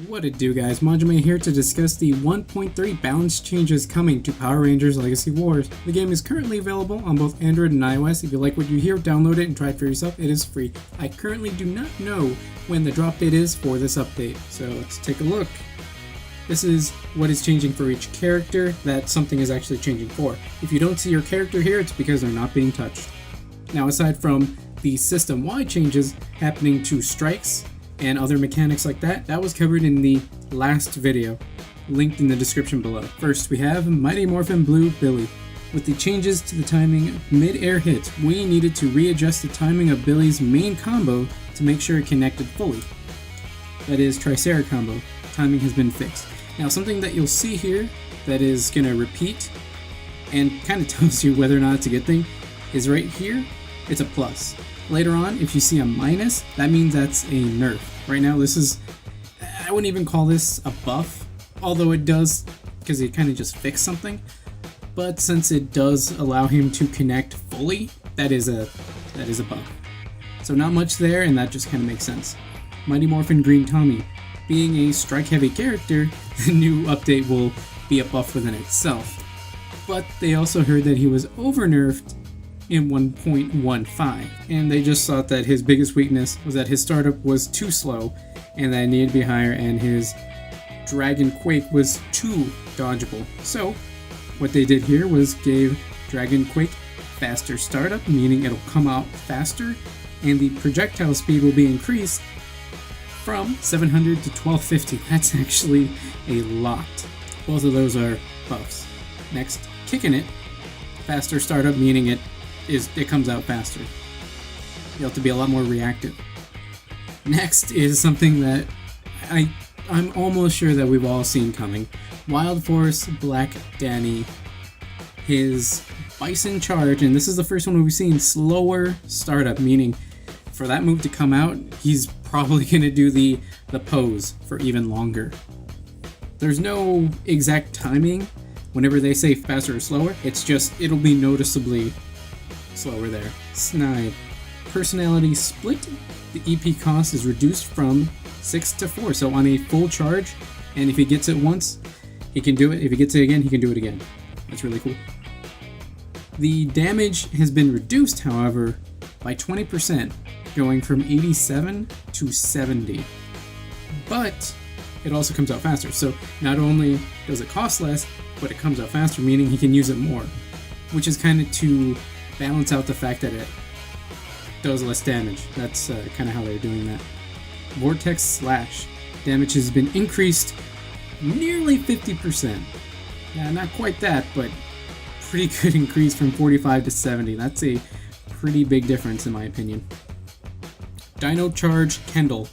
What it do, guys? Manjoume here to discuss the 1.3 balance changes coming to Power Rangers Legacy Wars. The game is currently available on both Android and iOS. If you like what you hear, download it and try it for yourself. It is free. I currently do not know when the drop date is for this update, so let's take a look. This is what is changing for each character that something is actually changing for. If you don't see your character here, it's because they're not being touched. Now, aside from the system-wide changes happening to strikes and other mechanics like that, that was covered in the last video, linked in the description below. First, we have Mighty Morphin Blue Billy. With the changes to the timing of mid-air hits, we needed to readjust the timing of Billy's main combo to make sure it connected fully. That is, Tricera combo. Timing has been fixed. Now, something that you'll see here that is going to repeat and kind of tells you whether or not it's a good thing is right here, it's a plus. Later on, if you see a minus, that means that's a nerf. Right now, this is, I wouldn't even call this a buff, although it does, because it kind of just fixed something. But since it does allow him to connect fully, that is a buff. So not much there, and that just kind of makes sense. Mighty Morphin Green Tommy. Being a strike-heavy character, the new update will be a buff within itself. But they also heard that he was over-nerfed in 1.15, and they just thought that his biggest weakness was that his startup was too slow and that it needed to be higher, and his Dragon Quake was too dodgeable. So what they did here was gave Dragon Quake faster startup, meaning it'll come out faster, and the projectile speed will be increased from 700 to 1250. That's actually a lot. Both of those are buffs. Next, Kicking It. Faster startup, meaning it comes out faster. You have to be a lot more reactive. Next is something that I'm almost sure that we've all seen coming. Wild Force Black Danny. His Bison Charge, and this is the first one we've seen, slower startup, meaning for that move to come out, he's probably going to do the pose for even longer. There's no exact timing whenever they say faster or slower, it's just, it'll be noticeably slower there. Snide. Personality split. The EP cost is reduced from 6 to 4, so on a full charge, and if he gets it once, he can do it. If he gets it again, he can do it again. That's really cool. The damage has been reduced, however, by 20%, going from 87 to 70. But it also comes out faster, so not only does it cost less, but it comes out faster, meaning he can use it more, which is kind of to balance out the fact that it does less damage. That's kind of how they're doing that. Vortex Slash. Damage has been increased nearly 50%. Yeah, not quite that, but pretty good increase from 45 to 70. That's a pretty big difference in my opinion. Dino Charge Kendall.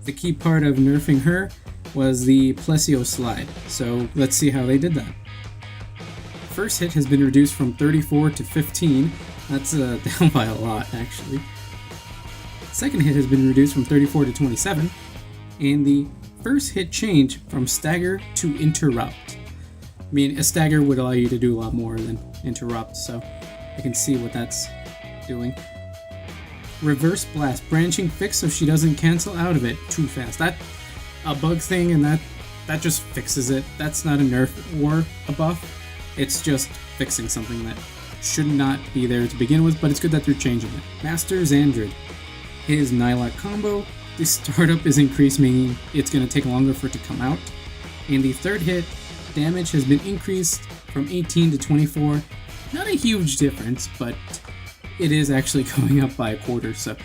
The key part of nerfing her was the Plesio Slide, so let's see how they did that. First hit has been reduced from 34 to 15. That's down by a lot, actually. Second hit has been reduced from 34 to 27. And the first hit change from Stagger to Interrupt. I mean, a Stagger would allow you to do a lot more than Interrupt, so I can see what that's doing. Reverse Blast. Branching fix so she doesn't cancel out of it too fast. That's a bug thing, and that just fixes it. That's not a nerf or a buff. It's just fixing something that should not be there to begin with, but it's good that they're changing it. Master Xandrid. His Nylak combo. The startup is increased, meaning it's going to take longer for it to come out. And the third hit, damage has been increased from 18 to 24. Not a huge difference, but it is actually going up by a quarter, so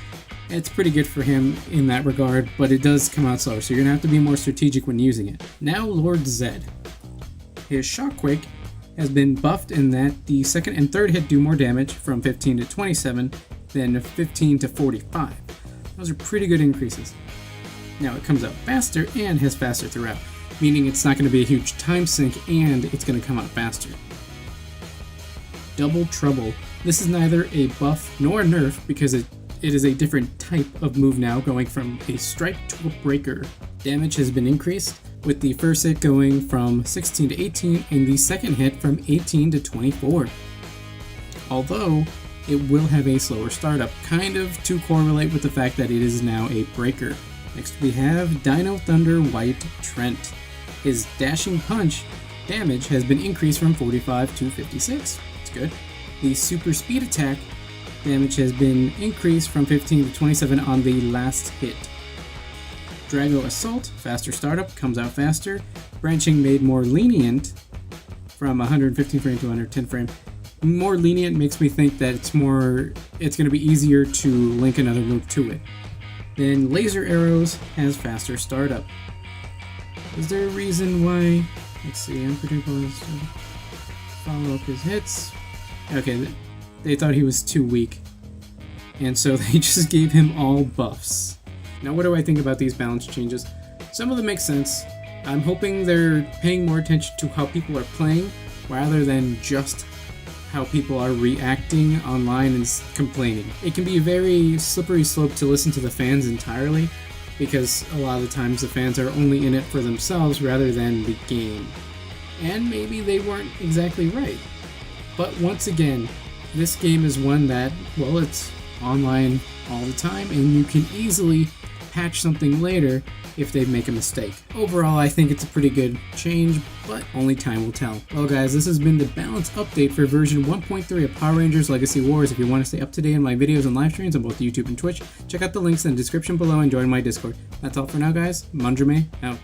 it's pretty good for him in that regard, but it does come out slower, so you're going to have to be more strategic when using it. Now Lord Zed. His Shockquake has been buffed in that the second and third hit do more damage from 15 to 27 than 15 to 45. Those are pretty good increases. Now it comes out faster and has faster throughout, meaning it's not going to be a huge time sink and it's going to come out faster. Double Trouble. This is neither a buff nor a nerf because it is a different type of move now, going from a strike to a breaker. Damage has been increased, with the first hit going from 16 to 18 and the second hit from 18 to 24. Although, it will have a slower startup, kind of to correlate with the fact that it is now a breaker. Next we have Dino Thunder White Trent. His dashing punch damage has been increased from 45 to 56. It's good. The super speed attack damage has been increased from 15 to 27 on the last hit. Drago Assault, faster startup, comes out faster. Branching made more lenient from 115 frame to 110 frame. More lenient makes me think that it's going to be easier to link another move to it. Then Laser Arrows has faster startup. Is there a reason why? Let's see, unpredictable. Follow up his hits. Okay, they thought he was too weak, and so they just gave him all buffs. Now, what do I think about these balance changes? Some of them make sense. I'm hoping they're paying more attention to how people are playing rather than just how people are reacting online and complaining. It can be a very slippery slope to listen to the fans entirely, because a lot of the times the fans are only in it for themselves rather than the game. And maybe they weren't exactly right. But once again, this game is one that, well, it's online all the time, and you can easily patch something later if they make a mistake. Overall, I think it's a pretty good change, but only time will tell. Well guys, this has been the balance update for version 1.3 of Power Rangers Legacy Wars. If you want to stay up to date on my videos and live streams on both YouTube and Twitch, check out the links in the description below and join my Discord. That's all for now guys, Manjoume out.